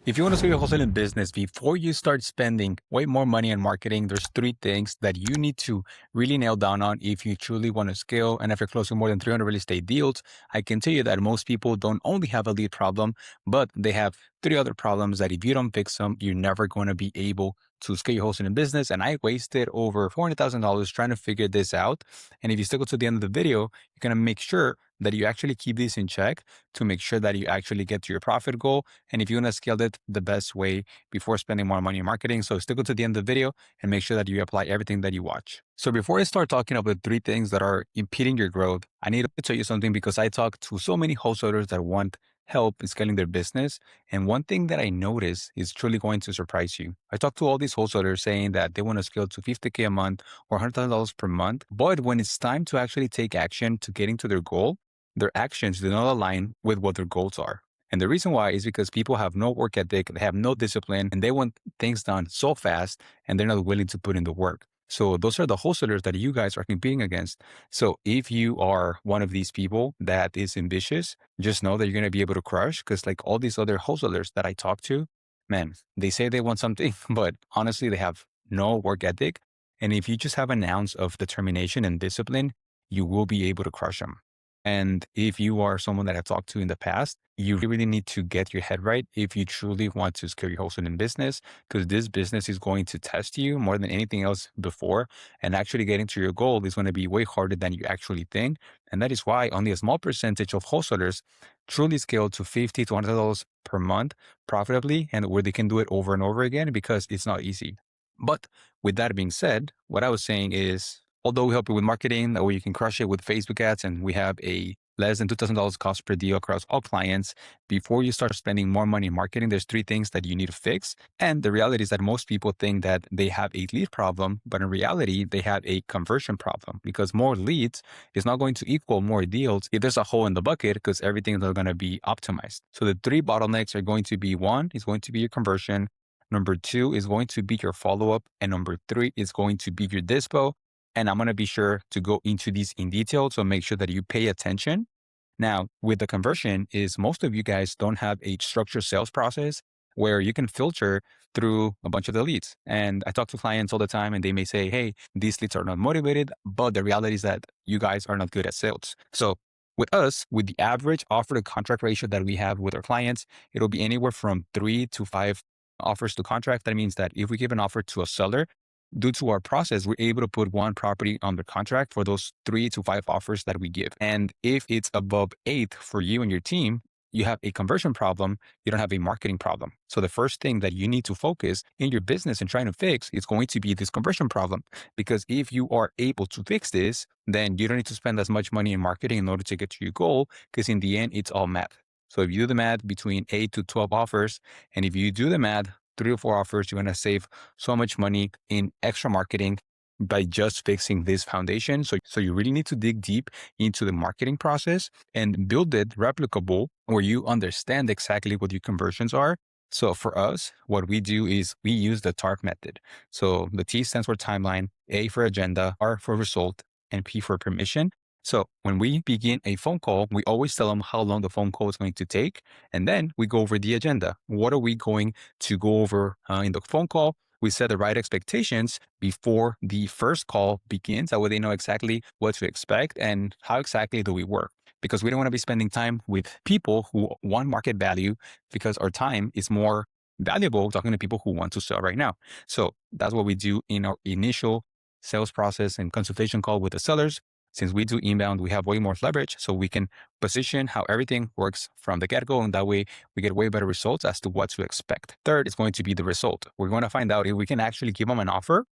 If you want to scale your wholesaling business before you start spending way more money on marketing, there's three things that you need to really nail down on if you truly want to scale. And after closing more than 300 real estate deals, I can tell you that most people don't only have a lead problem, but they have three other problems that if you don't fix them, you're never going to be able to scale your wholesaling business. And I wasted over $400,000 trying to figure this out. And if you stick to the end of the video, you're going to make sure that you actually keep this in check to make sure that you actually get to your profit goal. And if you want to scale it the best way before spending more money on marketing. So stick to the end of the video and make sure that you apply everything that you watch. So before I start talking about three things that are impeding your growth, I need to tell you something because I talk to so many wholesalers that want help in scaling their business. And one thing that I notice is truly going to surprise you. I talk to all these wholesalers saying that they want to scale to $50K a month or $100,000 per month. But when it's time to actually take action to getting to their goal, their actions do not align with what their goals are. And the reason why is because people have no work ethic, they have no discipline, and they want things done so fast, and they're not willing to put in the work. So those are the wholesalers that you guys are competing against. So if you are one of these people that is ambitious, just know that you're going to be able to crush because like all these other wholesalers that I talk to, man, they say they want something, but honestly, they have no work ethic. And if you just have an ounce of determination and discipline, you will be able to crush them. And if you are someone that I've talked to in the past, you really need to get your head right if you truly want to scale your wholesaling business, because this business is going to test you more than anything else before. And actually getting to your goal is going to be way harder than you actually think. And that is why only a small percentage of wholesalers truly scale to $50 to $100 per month profitably, and where they can do it over and over again because it's not easy. But with that being said, what I was saying is, although we help you with marketing, that way you can crush it with Facebook ads, and we have a less than $2,000 cost per deal across all clients. Before you start spending more money in marketing, there's three things that you need to fix. And the reality is that most people think that they have a lead problem, but in reality, they have a conversion problem because more leads is not going to equal more deals if there's a hole in the bucket because everything is going to be optimized. So the three bottlenecks are going to be: one is going to be your conversion. Number two is going to be your follow-up. And number three is going to be your dispo. And I'm going to be sure to go into these in detail. So make sure that you pay attention. Now, with the conversion is most of you guys don't have a structured sales process where you can filter through a bunch of the leads. And I talk to clients all the time and they may say, hey, these leads are not motivated, but the reality is that you guys are not good at sales. So with us, with the average offer to contract ratio that we have with our clients, it'll be anywhere from 3 to 5 offers to contract. That means that if we give an offer to a seller, due to our process, we're able to put one property on the contract for those 3 to 5 offers that we give. And if it's above 8 for you and your team, you have a conversion problem, you don't have a marketing problem. So the first thing that you need to focus in your business and trying to fix is going to be this conversion problem. Because if you are able to fix this, then you don't need to spend as much money in marketing in order to get to your goal, because in the end, it's all math. So if you do the math between 8 to 12 offers, and if you do the math 3 or 4 offers, you're going to save so much money in extra marketing by just fixing this foundation. So you really need to dig deep into the marketing process and build it replicable where you understand exactly what your conversions are. So for us, what we do is we use the TARP method. So the T stands for timeline, A for agenda, R for result, and P for permission. So when we begin a phone call, we always tell them how long the phone call is going to take. And then we go over the agenda. What are we going to go over in the phone call? We set the right expectations before the first call begins. That way they know exactly what to expect and how exactly do we work. Because we don't want to be spending time with people who want market value, because our time is more valuable talking to people who want to sell right now. So that's what we do in our initial sales process and consultation call with the sellers. Since we do inbound, we have way more leverage, so we can position how everything works from the get-go, and that way we get way better results as to what to expect. Third is going to be the result. We're going to find out if we can actually give them an offer,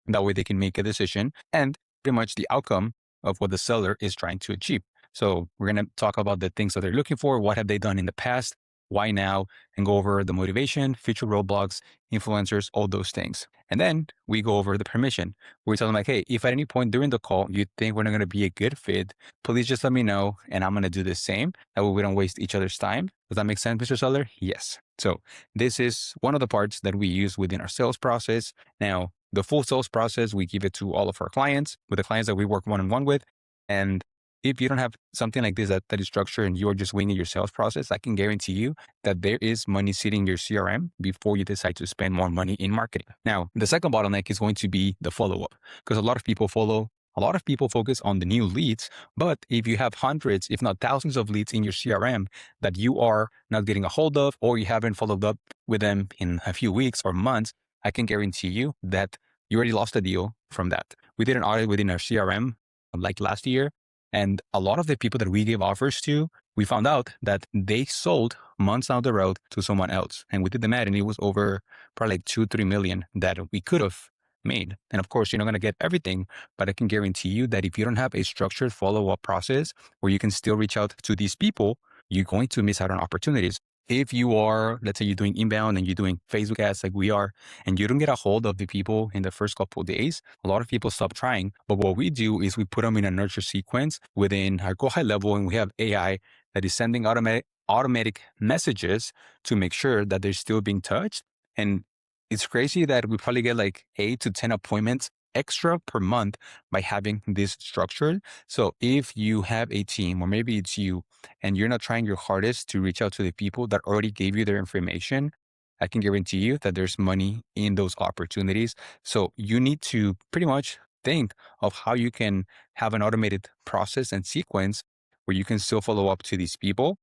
and that way they can make a decision, and pretty much the outcome of what the seller is trying to achieve. So we're going to talk about the things that they're looking for, what have they done in the past, why now, and go over the motivation, future roadblocks, influencers, all those things. And then we go over the permission. We tell them like, hey, if at any point during the call you think we're not going to be a good fit, please just let me know and I'm going to do the same. That way we don't waste each other's time. Does that make sense, Mr. Seller? Yes. So this is one of the parts that we use within our sales process. Now, the full sales process, we give it to all of our clients, with the clients that we work one-on-one with. And if you don't have something like this that is structured and you're just winging your sales process, I can guarantee you that there is money sitting in your CRM before you decide to spend more money in marketing. Now, the second bottleneck is going to be the follow-up, because a lot of people focus on the new leads, but if you have hundreds, if not thousands of leads in your CRM that you are not getting a hold of, or you haven't followed up with them in a few weeks or months, I can guarantee you that you already lost a deal from that. We did an audit within our CRM like last year, and a lot of the people that we gave offers to, we found out that they sold months down the road to someone else. And we did the math, and it was over probably like 2-3 million that we could have made. And of course, you're not going to get everything, but I can guarantee you that if you don't have a structured follow-up process where you can still reach out to these people, you're going to miss out on opportunities. If you are, let's say you're doing inbound and you're doing Facebook ads like we are, and you don't get a hold of the people in the first couple of days, a lot of people stop trying. But what we do is we put them in a nurture sequence within our Go High level, and we have AI that is sending automatic messages to make sure that they're still being touched. And it's crazy that we probably get like 8 to 10 appointments extra per month by having this structured. So if you have a team, or maybe it's you, and you're not trying your hardest to reach out to the people that already gave you their information, I can guarantee you that there's money in those opportunities. So you need to pretty much think of how you can have an automated process and sequence where you can still follow up to these people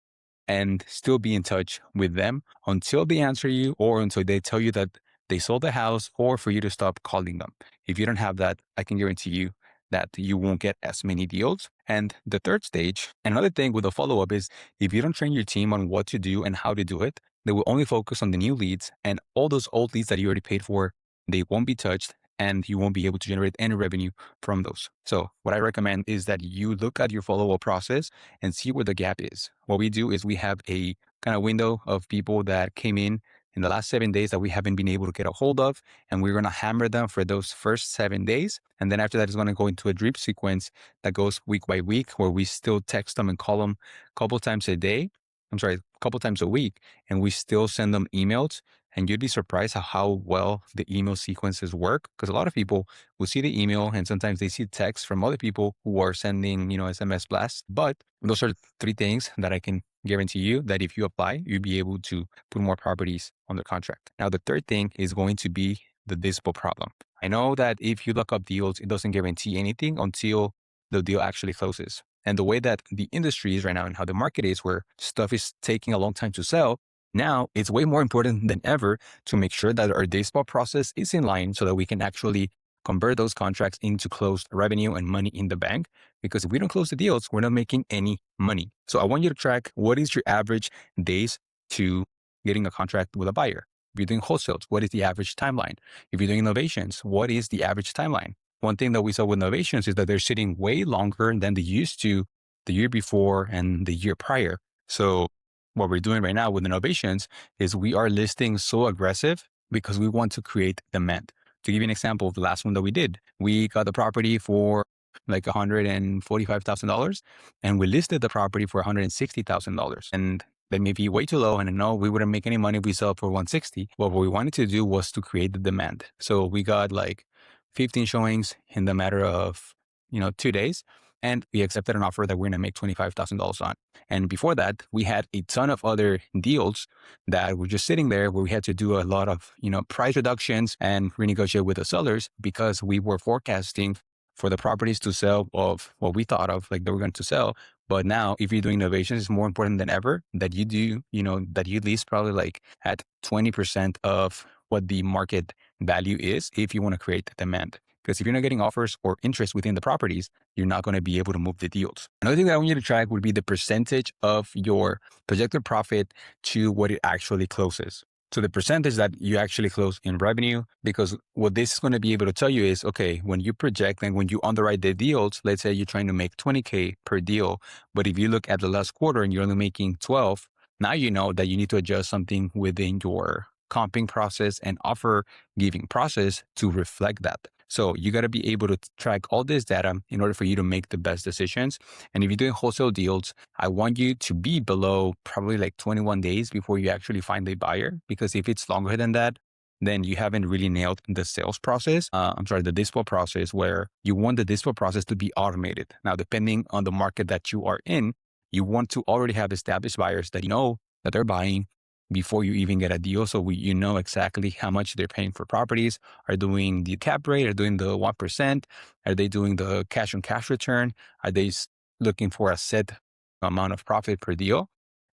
and still be in touch with them until they answer you, or until they tell you that they sold the house, or for you to stop calling them. If you don't have that, I can guarantee you that you won't get as many deals. And the third stage, another thing with the follow-up is, if you don't train your team on what to do and how to do it, they will only focus on the new leads, and all those old leads that you already paid for, they won't be touched, and you won't be able to generate any revenue from those. So what I recommend is that you look at your follow-up process and see where the gap is. What we do is we have a kind of window of people that came in the last 7 days that we haven't been able to get a hold of, and we're going to hammer them for those first 7 days. And then after that, it's going to go into a drip sequence that goes week by week, where we still text them and call them a couple times a day. I'm sorry, a couple times a week, and we still send them emails. And you'd be surprised how well the email sequences work, because a lot of people will see the email and sometimes they see text from other people who are sending, SMS blasts. But those are 3 things that I can guarantee you that if you apply, you'll be able to put more properties on the contract. Now, the third thing is going to be the dispo problem. I know that if you look up deals, it doesn't guarantee anything until the deal actually closes. And the way that the industry is right now and how the market is, where stuff is taking a long time to sell, now it's way more important than ever to make sure that our dispo process is in line, so that we can actually convert those contracts into closed revenue and money in the bank. Because if we don't close the deals, we're not making any money. So I want you to track, what is your average days to getting a contract with a buyer? If you're doing wholesales, what is the average timeline? If you're doing innovations, what is the average timeline? One thing that we saw with innovations is that they're sitting way longer than they used to the year before and the year prior. So what we're doing right now with innovations is we are listing so aggressive because we want to create demand. To give you an example of the last one that we did, we got the property for like $145,000, and we listed the property for $160,000. And that may be way too low, and I know we wouldn't make any money if we sell for 160. But what we wanted to do was to create the demand. So we got like 15 showings in the matter of 2 days, and we accepted an offer that we're going to make $25,000 on. And before that, we had a ton of other deals that were just sitting there, where we had to do a lot of price reductions and renegotiate with the sellers, because we were forecasting for the properties to sell of what we thought of like they were going to sell. But now, if you're doing innovations, it's more important than ever that you do, that you list probably like at 20% of what the market value is, if you want to create demand. Because if you're not getting offers or interest within the properties, you're not going to be able to move the deals. Another thing that I want you to track would be the percentage of your projected profit to what it actually closes. So the percentage that you actually close in revenue, because what this is going to be able to tell you is, okay, when you project and when you underwrite the deals, let's say you're trying to make 20K per deal, but if you look at the last quarter and you're only making 12, now you know that you need to adjust something within your comping process and offer giving process to reflect that. So you got to be able to track all this data in order for you to make the best decisions. And if you're doing wholesale deals, I want you to be below probably like 21 days before you actually find a buyer, because if it's longer than that, then you haven't really nailed the sales process. The dispo process, where you want the dispo process to be automated. Now, depending on the market that you are in, you want to already have established buyers that you know that they're buying before you even get a deal. So you know exactly how much they're paying for properties, are doing the cap rate, are doing the 1%, are they doing the cash on cash return? Are they looking for a set amount of profit per deal?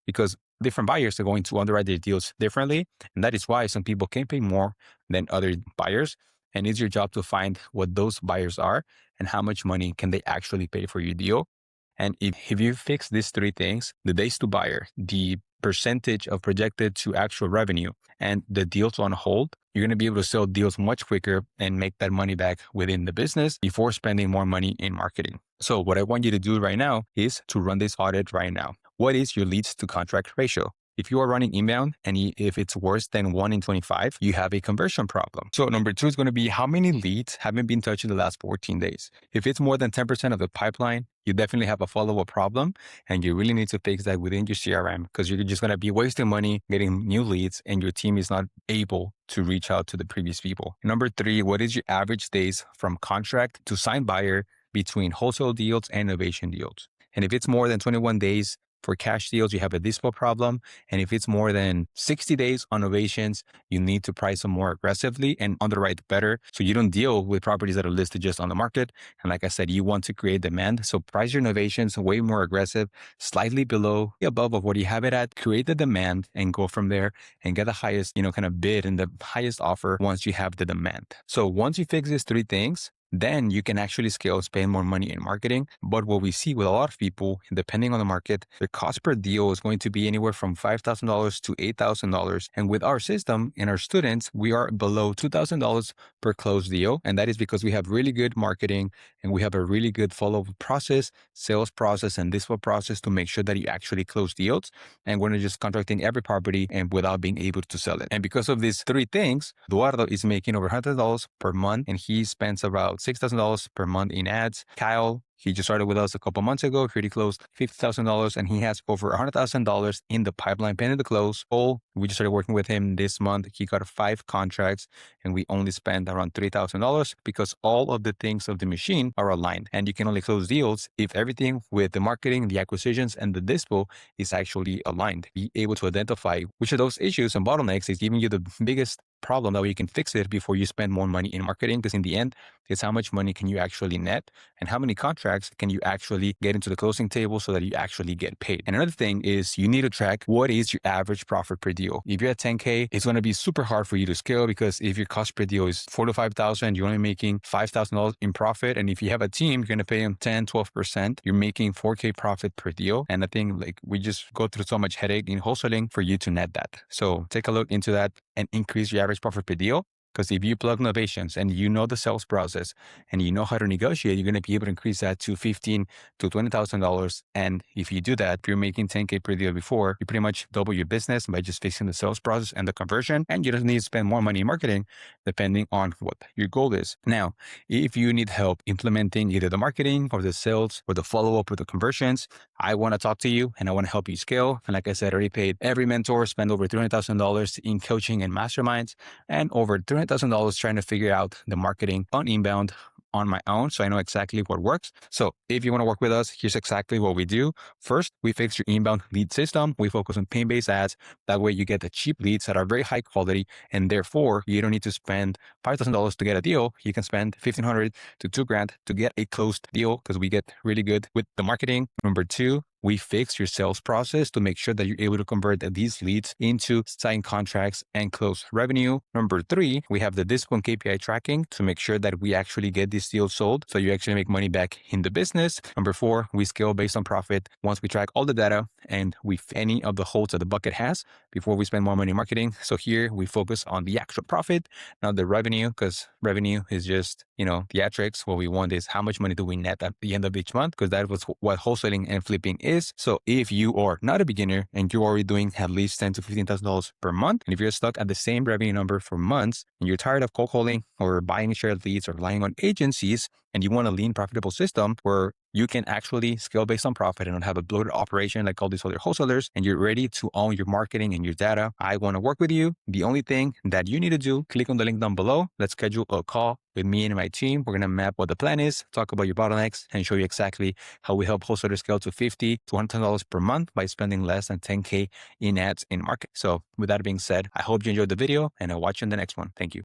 Because different buyers are going to underwrite their deals differently. And that is why some people can pay more than other buyers. And it's your job to find what those buyers are and how much money can they actually pay for your deal. And if you fix these three things, the days to buyer, the percentage of projected to actual revenue, and the deals on hold, you're going to be able to sell deals much quicker and make that money back within the business before spending more money in marketing. So what I want you to do right now is to run this audit right now. What is your leads to contract ratio? If you are running inbound and if it's worse than 1 in 25, you have a conversion problem. So number 2 is going to be how many leads haven't been touched in the last 14 days. If it's more than 10% of the pipeline, you definitely have a follow-up problem, and you really need to fix that within your CRM, because you're just going to be wasting money getting new leads and your team is not able to reach out to the previous people. Number 3, what is your average days from contract to signed buyer between wholesale deals and innovation deals? And if it's more than 21 days, for cash deals, you have a dispo problem. And if it's more than 60 days on novations, you need to price them more aggressively and underwrite better so you don't deal with properties that are listed just on the market. And like I said, you want to create demand. So price your novations way more aggressive, slightly below, above of what you have it at, create the demand and go from there and get the highest, kind of bid and the highest offer once you have the demand. So once you fix these three things, then you can actually scale, spend more money in marketing. But what we see with a lot of people, depending on the market, their cost per deal is going to be anywhere from $5,000 to $8,000. And with our system and our students, we are below $2,000 per closed deal. And that is because we have really good marketing and we have a really good follow-up process, sales process, and dispo process to make sure that you actually close deals. And we're not just contracting every property and without being able to sell it. And because of these three things, Guajardo is making over $100 per month, and he spends about $6,000 per month in ads. Kyle, he just started with us a couple months ago, pretty close, $50,000, and he has over $100,000 in the pipeline pending to close. We just started working with him this month. He got 5 contracts, and we only spent around $3,000 because all of the things of the machine are aligned. And you can only close deals if everything with the marketing, the acquisitions, and the dispo is actually aligned. Be able to identify which of those issues and bottlenecks is giving you the biggest problem, that way you can fix it before you spend more money in marketing, because in the end, it's how much money can you actually net and how many contracts can you actually get into the closing table so that you actually get paid. And another thing is you need to track what is your average profit per deal. If you're at 10K, it's going to be super hard for you to scale, because if your cost per deal is $4,000 to $5,000, you're only making $5,000 in profit. And if you have a team, you're going to pay them 10, 12%. You're making $4K profit per deal. And I think we just go through so much headache in wholesaling for you to net that. So take a look into that and increase your average profit per deal. Because if you plug novations and you know the sales process and you know how to negotiate, you're going to be able to increase that to $15,000 to $20,000. And if you do that, if you're making 10K per deal before, you pretty much double your business by just fixing the sales process and the conversion. And you don't need to spend more money in marketing, depending on what your goal is. Now, if you need help implementing either the marketing or the sales or the follow-up or the conversions, I want to talk to you and I want to help you scale. And like I said, I already paid every mentor, spend over $300,000 in coaching and masterminds, and over $300,000 trying to figure out the marketing on inbound on my own, so I know exactly what works. So if you want to work with us, here's exactly what we do. First, we fix your inbound lead system. We focus on pin-based ads. That way you get the cheap leads that are very high quality, and therefore you don't need to spend $5,000 to get a deal. You can spend $1,500 to $2,000 to get a closed deal, because we get really good with the marketing. Number 2, we fix your sales process to make sure that you're able to convert these leads into signed contracts and close revenue. Number 3, we have the discipline KPI tracking to make sure that we actually get these deals sold, so you actually make money back in the business. Number 4, we scale based on profit once we track all the data and we any of the holes that the bucket has before we spend more money in marketing. So here we focus on the actual profit, not the revenue, because revenue is just, theatrics. What we want is how much money do we net at the end of each month, because that was what wholesaling and flipping is. So if you are not a beginner and you're already doing at least $10,000 to $15,000 per month, and if you're stuck at the same revenue number for months and you're tired of cold calling or buying shared leads or relying on agencies, and you want a lean, profitable system where you can actually scale based on profit and not have a bloated operation like all these other wholesalers, and you're ready to own your marketing and your data, I want to work with you. The only thing that you need to do, click on the link down below. Let's schedule a call with me and my team. We're going to map what the plan is, talk about your bottlenecks, and show you exactly how we help wholesalers scale to $50 to $100 per month by spending less than $10K in ads in market. So with that being said, I hope you enjoyed the video, and I'll watch you in the next one. Thank you.